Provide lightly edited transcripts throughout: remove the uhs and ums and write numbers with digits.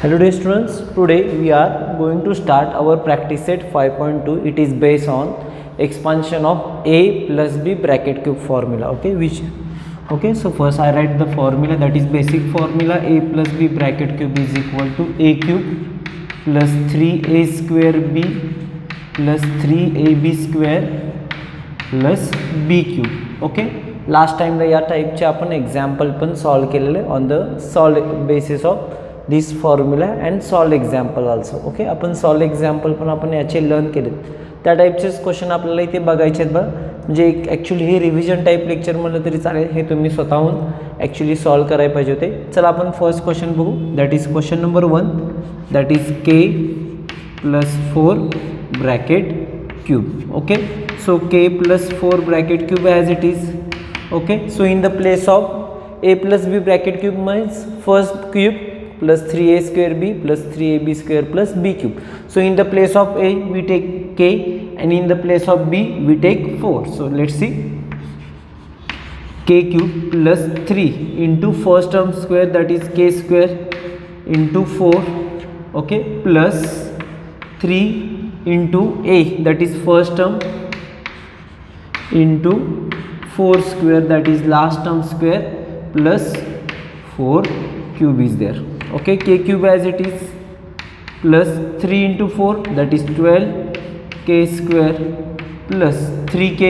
Hello dear students, today we are going to start our practice set 5.2. It is based on expansion of a plus b bracket cube formula. So first I write the formula, that is basic formula. A plus b bracket cube is equal to a cube plus 3a square b plus 3ab square plus b cube. Okay, last टाइमला या टाईपचे आपण example पण solve केलेले on the solve basis of this formula and solve example also. Okay, आपण solve example पण आपण याचे लर्न केलेत, त्या टाईपचेच क्वेश्चन आपल्याला इथे बघायचे आहेत बघा. म्हणजे एक ॲक्च्युली हे रिव्हिजन टाईप लेक्चर म्हणलं तरी चालेल, हे तुम्ही स्वतःहून ॲक्च्युली सॉल्व करायला पाहिजे होते. चला आपण फर्स्ट क्वेश्चन बघू. That is question number 1, that is k plus 4 bracket cube. Okay, so k plus 4 bracket cube as it is. Okay, so in the place of a plus b bracket cube means first cube plus 3a square b plus 3ab square plus b cube. So in the place of a we take k and in the place of b we take 4. So let's see, k cube plus 3 into first term square, that is k square into 4. Okay, plus 3 into a, that is first term, into 4 square, that is last term square, plus 4 cube is there. Okay, k cube as it is plus 3 into 4, that is 12 k square plus 3k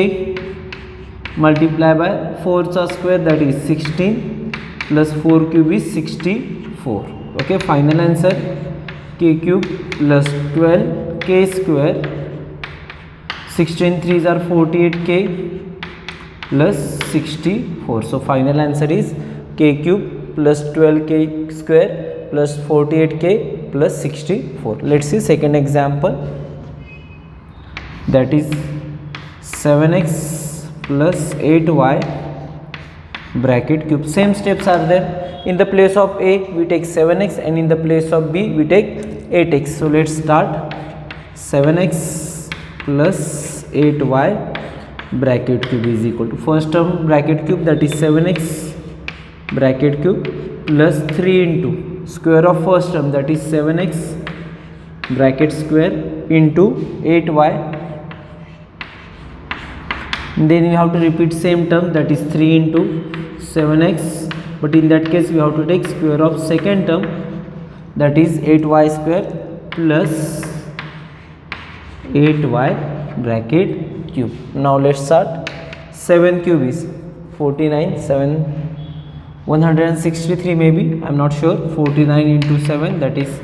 multiply by 4 square, that is 16 plus 4 cube is 64. Okay, final answer k cube plus 12 k square, 16 3s are 48k plus 64. So final answer is k cube plus 12k square plus 48k plus 64. Let's see second example, that is 7x plus 8y bracket cube. Same steps are there. In the place of a we take 7x and in the place of b we take 8x. So let's start. 7x plus 8y bracket cube is equal to first term bracket cube, that is 7x bracket cube plus 3 into square of first term, that is 7x bracket square into 8y. Then we have to repeat same term, that is 3 into 7x, but in that case we have to take square of second term, that is 8y square plus 8y bracket cube. Now let's start. 7 cube is 49, 7 163 maybe, I am not sure. 49 into 7, that is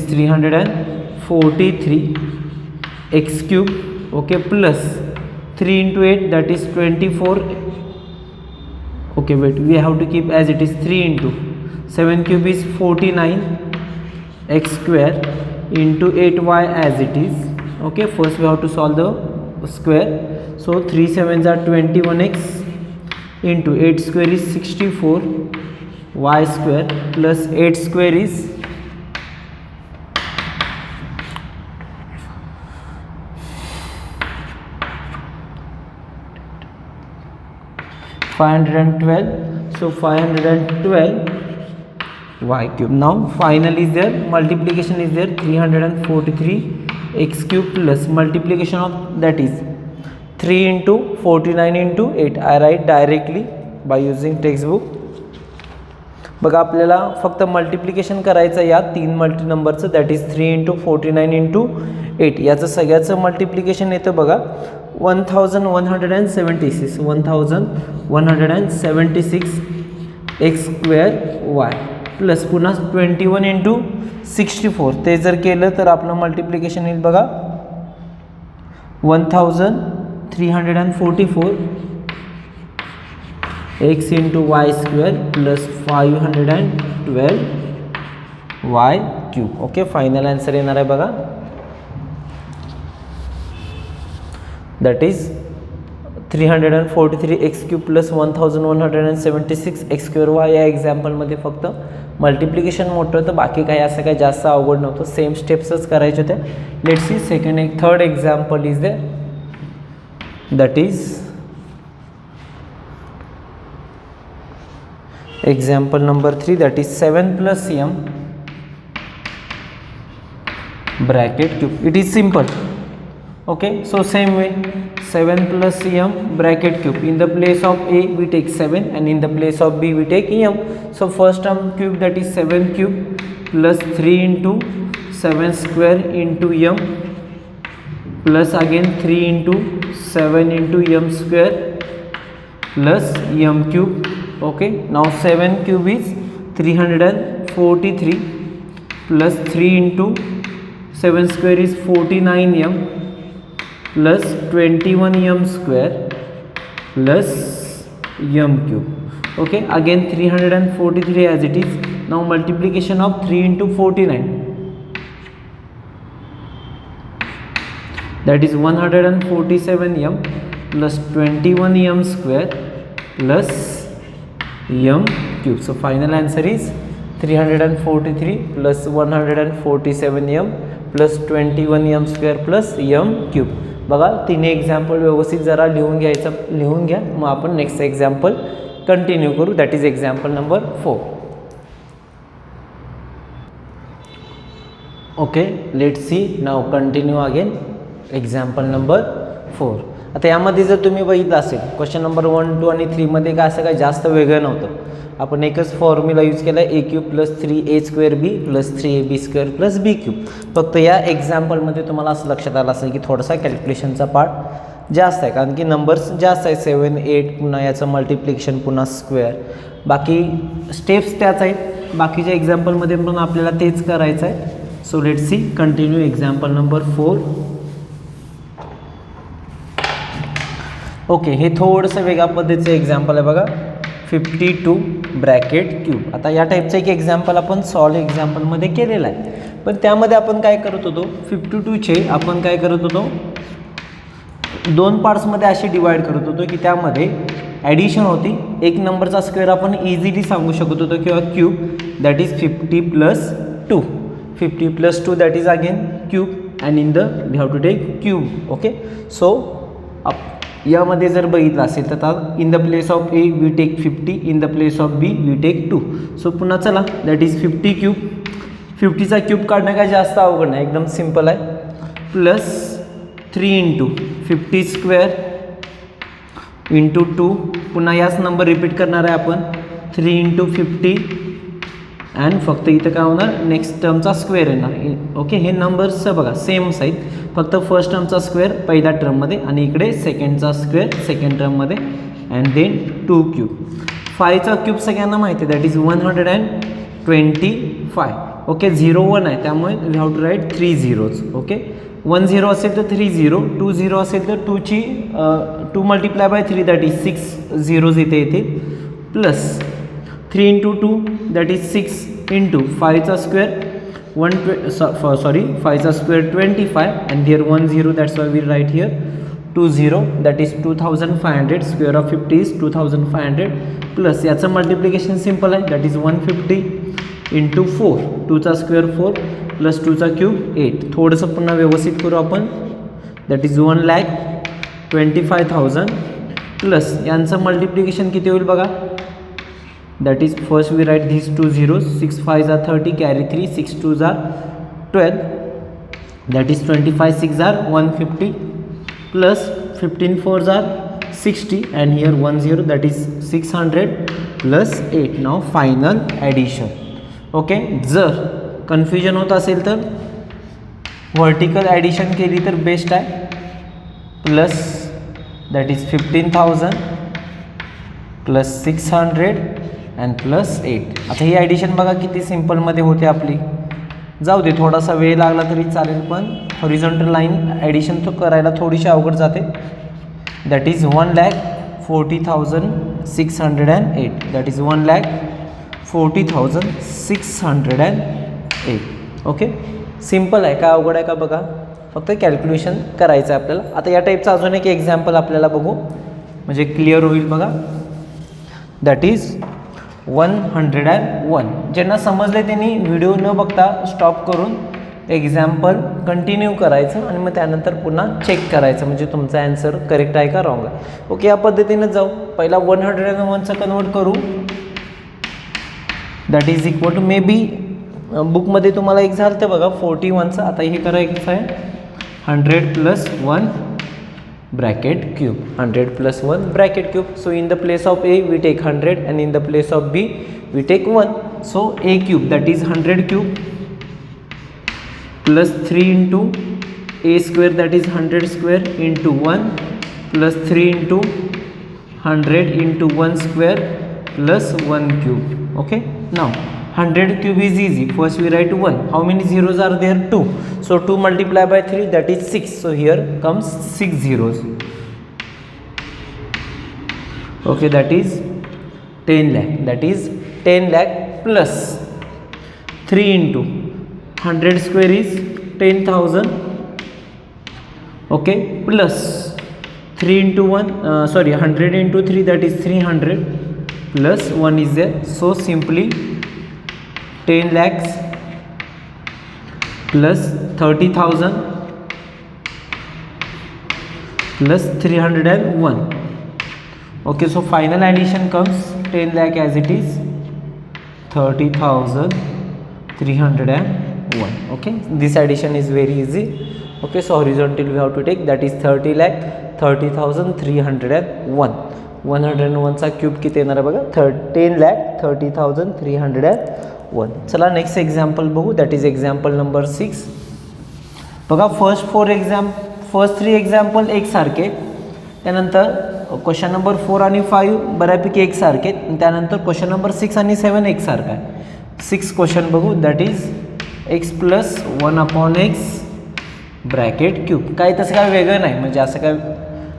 343 x cube. Okay, plus 3 into 8, that is 24. Okay, wait, we have to keep as it is. 3 into 7 cube is 49 x square into 8y as it is. Okay, first we have to solve the square. So 3 7s are 21x into 8 square is 64 y square plus 8 square is 512. So 512 y cube. Now final is there, multiplication is there. 343 x cube plus multiplication of, that is 3 into 49 into 8. I write directly by using textbook. बघा आपल्याला फक्त multiplication करायचं या तीन multi नंबरचं, that is 3 into 49 into 8. याचं सगळ्याचं multiplication येतं बघा 1176 x square y प्लस पुन्हा 21 into 64. ते जर केलं तर आपलं मल्टिप्लिकेशन येईल बघा 1344 x into y square plus 512 y cube. Okay, final answer येणार आहे बघा, that is 343 x cube plus 1176 x square y. या एक्झाम्पलमध्ये फक्त मल्टिप्लिकेशन मोठं होतं, बाकी काही असं काही जास्त अवघड नव्हतं, सेम स्टेप्सच करायचे होते. Let's see third example is there, that is Example number 3, that is 7 plus m bracket cube. It is simple. Okay, so same way 7 plus m bracket cube. In the place of a we take 7 and in the place of b we take m. So first term cube, that is 7 cube plus 3 into 7 square into m plus again 3 into 7 into m square plus m cube. Okay, now 7 cube is 343 plus 3 into 7 square is 49m plus 21m square plus m cube. Okay, again 343 as it is. Now multiplication of 3 into 49, that is 147m plus 21m square plus m cube. So final answer is 343 plus 147m plus 21m square plus m cube. बघा तिन्ही example व्यवस्थित जरा लिहून घ्या. मग आपण next example continue करू. That is example number 4. Okay, let's see now continue again example number 4. आता यामध्ये जर तुम्ही बघितलं असेल क्वेश्चन नंबर 1, 2 आणि 3 मध्ये काय असं काय जास्त वेगळं नव्हतं. आपण एकच फॉर्म्युला यूज केला, ए क्यूब प्लस 3a² बी प्लस 3ab² प्लस बी क्यूब. फक्त या एक्झाम्पलमध्ये तुम्हाला असं लक्षात आलं असेल की थोडासा कॅल्क्युलेशनचा पार्ट जास्त आहे, कारण की नंबर्स जास्त आहे. 7, 8 पुन्हा याचं मल्टिप्लिकेशन पुन्हा स्क्वेअर, बाकी स्टेप्स त्याच आहेत. बाकीच्या एक्झाम्पलमध्ये पण आपल्याला तेच करायचं आहे. So let's see continue example number 4. Okay, हे थोडंसं वेगळ्या पद्धतीचं एक्झाम्पल आहे बघा. 52 ब्रॅकेट क्यूब. आता या टाईपचं एक एक्झाम्पल आपण सॉल्व एक्झाम्पलमध्ये केलेलं आहे, पण त्यामध्ये आपण काय करत होतो, 52चे आपण काय करत होतो, 2 पार्ट्समध्ये असे डिवाइड करत होतो की त्यामध्ये ॲडिशन होती. एक नंबरचा स्क्वेअर आपण इझिली सांगू शकत होतो किंवा cube, that is 50 plus 2. 50 plus 2 that is again cube and in the we have to take cube. Okay, so यामध्ये जर बघितलं असेल तर आता in the place of A we take 50, in the place of B we take 2. So पुन्हा चला, that is 50 cube. 50चा cube काढणं काय जास्त अवघड नाही, एकदम सिम्पल आहे. Plus 3 into 50 square into 2. पुन्हा याच नंबर रिपीट करणार आहे आपण, 3 इंटू 50 अँड फक्त इथं काय होणार, नेक्स्ट टर्मचा स्क्वेअर येणार. ओके, हे नंबर्सचं बघा सेम्स आहेत, फक्त फर्स्ट टर्मचा स्क्वेअर पहिल्या टर्ममध्ये आणि इकडे सेकंडचा स्क्वेअर सेकंड टर्ममध्ये अँड देन 2 क्यूब. 5चा क्यूब सगळ्यांना माहिती आहे, दॅट इज 125. ओके, 0 1 आहे त्यामुळे we have to write 3 zeros. Okay, 1 0 असेल तर 3 0, 2 0 असेल तर 2 multiply by 3 that is 6 zeros इथे येते. Plus 3 into 2 that is 6 into 5चा स्क्वेअर 5चा square 25 and here 1 0, that's why we write here 2 0 that is 2500. Square of 50 is 2500 plus याचं multiplication simple आहे, दॅट इज 150 इंटू 4. 2चा स्क्वेअर 4 प्लस 2चा cube 8. थोडंसं पुन्हा व्यवस्थित करू आपण, दॅट इज 1,25,000 प्लस यांचं मल्टिप्लिकेशन किती होईल बघा, that is first we write these 2 zeros, 6 5s are 30, carry 3, 6 2s are 12, that is 25, 6 are 150 plus 15 4s are 60 and here 1 0, that is 600 plus 8. now final addition. Okay, जर confusion होत असेल तर vertical addition केली तर best आहे. Plus that is 15,000 plus 600 and plus 8. आता ही addition बघा किती सिम्पलमध्ये होते आपली. जाऊ दे, थोडासा वेळ लागला तरी चालेल, पण हॉरिझॉन्टल लाईन ॲडिशन तो करायला थोडीशी अवघड जाते. That is 1,40,608. That is 1,40,608. Okay, simple आहे, काय अवघड आहे का बघा, फक्त कॅल्क्युलेशन करायचं आहे आपल्याला. आता या टाईपचं अजून एक एक्झाम्पल आपल्याला बघू म्हणजे क्लिअर होईल बघा. That is 101. ज्यांना समजले त्यांनी व्हिडिओ न बघता स्टॉप करून एक्झाम्पल कंटिन्यू करायचं आणि मग त्यानंतर पुन्हा चेक करायचं म्हणजे तुमचा ॲन्सर करेक्ट आहे का रॉंग आहे. ओके, या पद्धतीनं जाऊ. पहिला 101चं कन्वर्ट करू that is equal to may be बुकमध्ये तुम्हाला एक झालं तर बघा 41चं. आता हे करायचं आहे 100 + 1 bracket cube, 100 + 1 bracket cube. So in the place of A we take 100 and in the place of B we take 1. So A cube, that is 100 cube, plus 3 into A square, that is 100 square, into 1 plus 3 into 100 into 1 square plus 1 cube. Okay, now 100 cube is easy. First we write 1. How many zeros are there? 2. So 2 multiplied by 3, that is 6. So here comes 6 zeros. Okay, that is 10 lakh. That is 10 lakh plus 3 into 100 square is 10,000. Okay, plus 3 into 1, 100 into 3, that is 300, plus 1 is there. So simply 10 lakhs plus 30,000 plus 301. Okay, so final addition comes 10 lakh as it is, 30,301. Okay, this addition is very easy. Okay, so horizontal we have to take, that is 30 lakh 30,301. 101 चा cube किती येणार आहे बघा, 10,30,301. चला next example बघू, that is example number 6. बघा first 3 example एकसारखे, त्यानंतर क्वेश्चन नंबर 4 आणि 5 बऱ्यापैकी एकसारखे, त्यानंतर क्वेश्चन नंबर 6 आणि 7 एकसारखा आहे. 6 क्वेश्चन बघू, that is x + 1/x bracket cube. काय तसं काय वेगळं नाही, म्हणजे असं काय,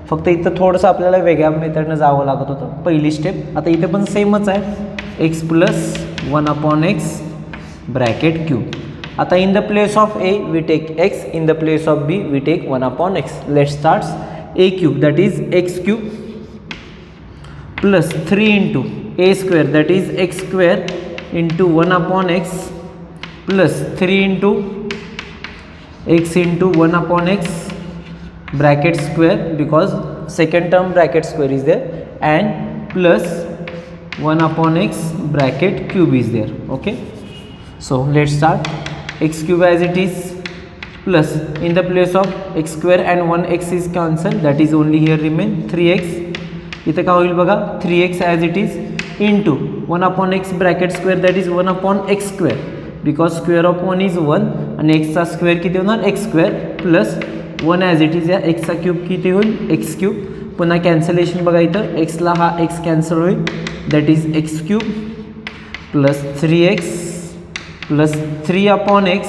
फक्त इथं थोडंसं आपल्याला वेगळ्या मेथडनं जावं लागत होतं पहिली स्टेप. आता इथे पण सेमच आहे, x + 1/x ब्रॅकेट क्यूब. आता in the place of A we take x, in the place of B we take 1/x. Let's start. A cube, that is x cube, plus 3 into A square, that is x square, into 1/x plus 3 into x into 1/x bracket square, because second term bracket square is there, and plus 1/x bracket cube is there. Okay, so let's start. X cube as it is, plus in the place of x square and 1x is cancelled, that is only here remain 3x. इथे काय होईल बघा, 3x as it is, into 1/x bracket square, that is 1/x square, because square of 1 is 1 आणि x चा square किती होणार, x square, plus 1 as it is, या x चा क्यूब किती होईल, x cube. पुन्हा कॅन्सलेशन बघा, इथं x ला हा x कॅन्सल होईल, that is x cube plus 3x plus 3/x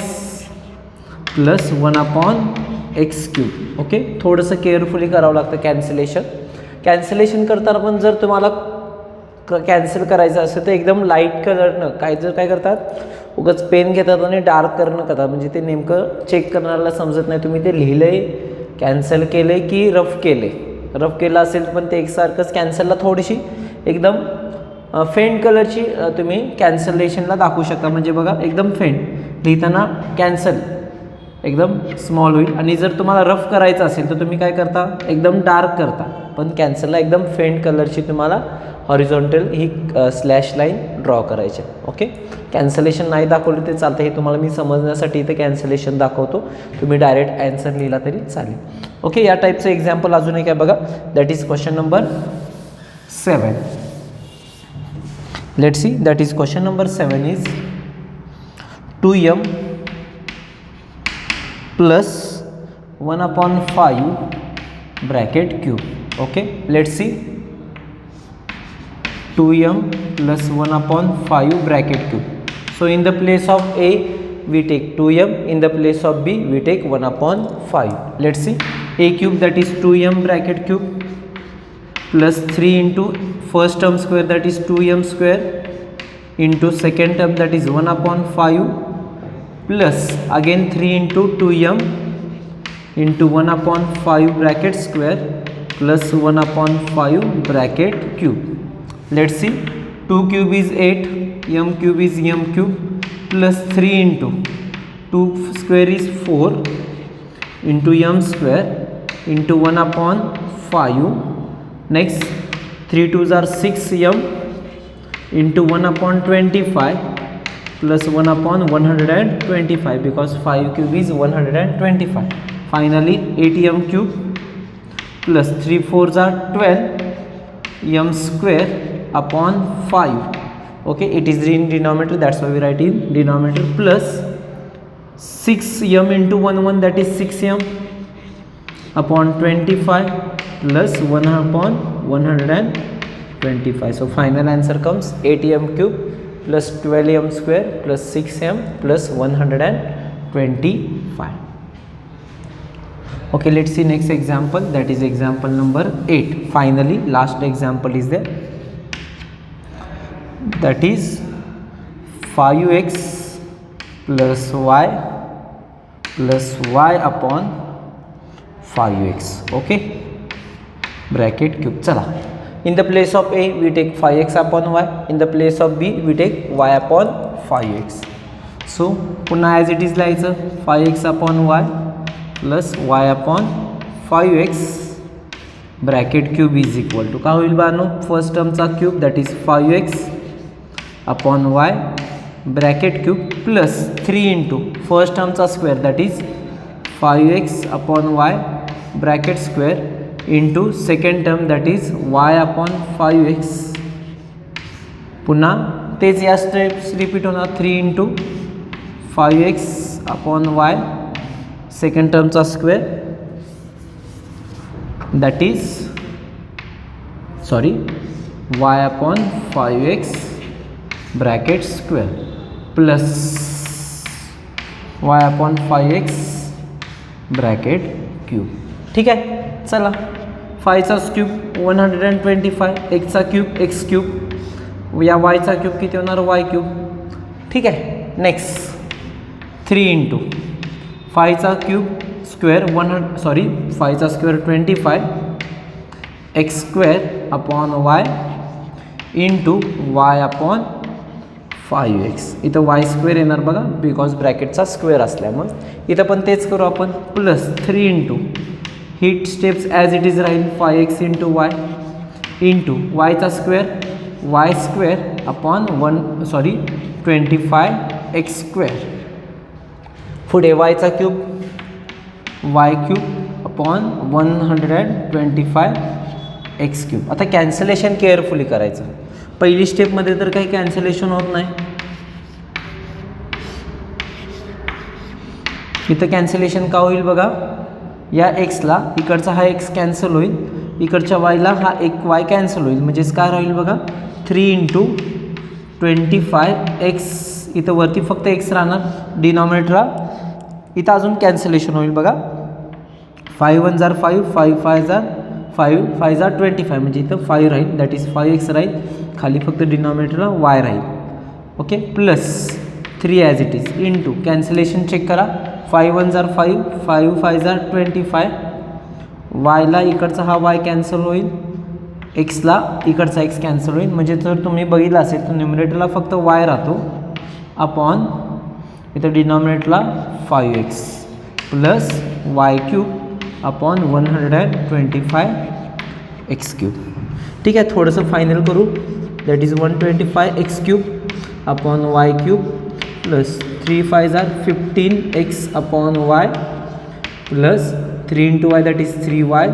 plus 1/x cube. Okay, थोडंसं केअरफुली करावं लागतं कॅन्सलेशन करताना. पण जर तुम्हाला कॅन्सल करायचं असेल तर एकदम लाईट कलरनं, काय करतात, उगाच पेन घेतात आणि डार्क कलरनं करतात, म्हणजे ते नेमकं चेक करणाऱ्याला समजत नाही तुम्ही ते लिहिलंय, कॅन्सल केलंय की रफ केलं असेल, पण ते एकसारखंच. कॅन्सलला थोडीशी एकदम फेंट कलरची तुम्ही कॅन्सलेशनला दाखवू शकता, म्हणजे बघा एकदम फेंट लिहिताना कॅन्सल एकदम स्मॉल होईल. आणि जर तुम्हाला रफ करायचं असेल तर तुम्ही काय करता, एकदम डार्क करता, पण कॅन्सलला एकदम फेंट कलरची तुम्हाला हॉरिझॉन्टल ही स्लॅश लाईन ड्रॉ करायची. ओके, कॅन्सलेशन नाही दाखवलं ते चालतं, हे तुम्हाला मी समजण्यासाठी इथे कॅन्सलेशन दाखवतो, तुम्ही डायरेक्ट ॲन्सर लिहिला तरी चालेल. ओके, या टाईपचं एक्झाम्पल अजून एक आहे बघा, that is question number 7. Let's see, that is question number 7 is 2m plus 1/5 bracket cube. Okay, let's see. 2m plus 1/5 bracket cube. So in the place of A we take 2m, in the place of B we take 1/5. Let's see. A cube, that is 2m bracket cube, plus 3 into first term square, that is 2m square, into second term, that is 1/5, plus again 3 into 2m into 1/5 bracket square plus 1/5 bracket cube. Let's see, 2 cube is 8, m cube is m cube, plus 3 into 2 square is 4 into m square into 1/5. Next 3 2s are 6m into 1/25 plus 1/125 because 5 cube is 125. Finally 8m cube plus 3 4s are 12 m square upon 5. Okay, it is in denominator, that's why we write in denominator, plus 6m into 1 that is 6m upon 25 plus 1/125. So final answer comes 8m cube plus 12m square plus 6m plus 125. Okay, let's see next example, that is example number 8. Finally last example is there, that is 5x plus y plus y upon 5x. Okay, bracket cube. चला, in the place of a we take 5x upon y, in the place of b we take y upon 5x. So पुन्हा as it is लिहायचं 5x upon y plus y upon 5x bracket cube is equal to काय होईल बानो, first टर्मचा cube that is 5x upon y bracket cube plus 3 into first termचा square that is 5x upon y bracket square into second term that is y upon 5x. पुन्हा तेच या steps repeat होणार, 3 into 5x upon y second termचा square that is y upon 5x bracket square plus y upon 5x bracket cube. ठीक आहे, चला 5 चा cube 125, x चा cube x cube, या y चा क्यूब किती होणार y क्यूब. ठीक आहे, नेक्स्ट 3 into 5 चा क्यूब स्क्वेअर 5 चा square 25 x square upon y into y upon 5x. इथं y स्क्वेअर येणार बघा बिकॉज ब्रॅकेटचा स्क्वेअर असल्यामुळे. इथं पण तेच करू आपण, प्लस 3 इंटू हीट स्टेप्स ॲज इट इज राहील 5x इंटू y इंटू yचा square y square upon 25x square. पुढे yचा cube y cube upon 125x cube. आता कॅन्सलेशन केअरफुली करायचं, पहिली स्टेपमध्ये तर काही कॅन्सलेशन होत नाही. इथं कॅन्सलेशन का होईल बघा, या एक्सला इकडचा हा एक्स कॅन्सल होईल, इकडच्या वायला हा एक वाय कॅन्सल होईल, म्हणजेच काय राहील बघा 3 into 25x. इथं वरती फक्त एक्स राहणार डिनॉमिनेटरला, इथं अजून कॅन्सलेशन होईल बघा. 5 1 जार 5, 5 5 जार 5, 5 जार 25, म्हणजे इथं 5 राहील, दॅट इज 5x राहील, खाली फक्त डिनॉमिनेटरला y राहील. Okay, plus 3 as it is into cancellation check करा, 5 1 जार 5, 5 5 जार 25, वायला इकडचा हा y कॅन्सल होईल, एक्सला इकडचा एक्स कॅन्सल होईल, म्हणजे जर तुम्ही बघितलं असेल तर न्युमिनेटरला फक्त y राहतो अपॉन इथं डिनॉमिनेटरला 5x plus y cube upon 125x cube. ठीक आहे, थोडंसं फायनल करू, that is 125x cube upon y cube plus 3 5 jar 15x upon y plus 3 into y that is 3y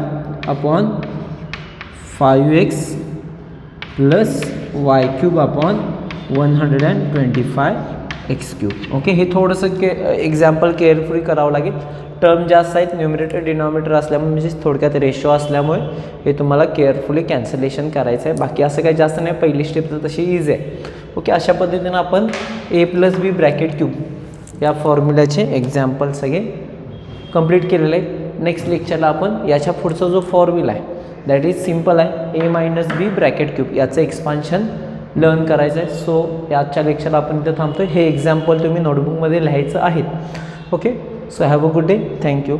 upon 5x plus y cube upon 125x cube. Okay, हे थोडंसं example carefully करावं लागेल. Term जास्त आहेत, numerator denominator असल्यामुळे, म्हणजे थोडक्यात ratio असल्यामुळे हे तुम्हाला केअरफुली कॅन्सलेशन करायचं आहे. बाकी असं काही जास्त नाही, पहिली स्टेप तर तशी इझी आहे. ओके, अशा पद्धतीनं आपण a plus B bracket cube या फॉर्म्युल्याचे एक्झाम्पल सगळे कंप्लीट केलेले आहेत. नेक्स्ट लेक्चरला आपण याच्या पुढचा जो फॉर्म्युला आहे दॅट इज सिम्पल आहे, a minus B bracket cube, याचं एक्सपान्शन लर्न करायचं आहे. सो याच्या लेक्चरला आपण इथं थांबतो. हे एक्झाम्पल तुम्ही नोटबुकमध्ये लिहायचं आहेत. Okay, so have a good day, thank you.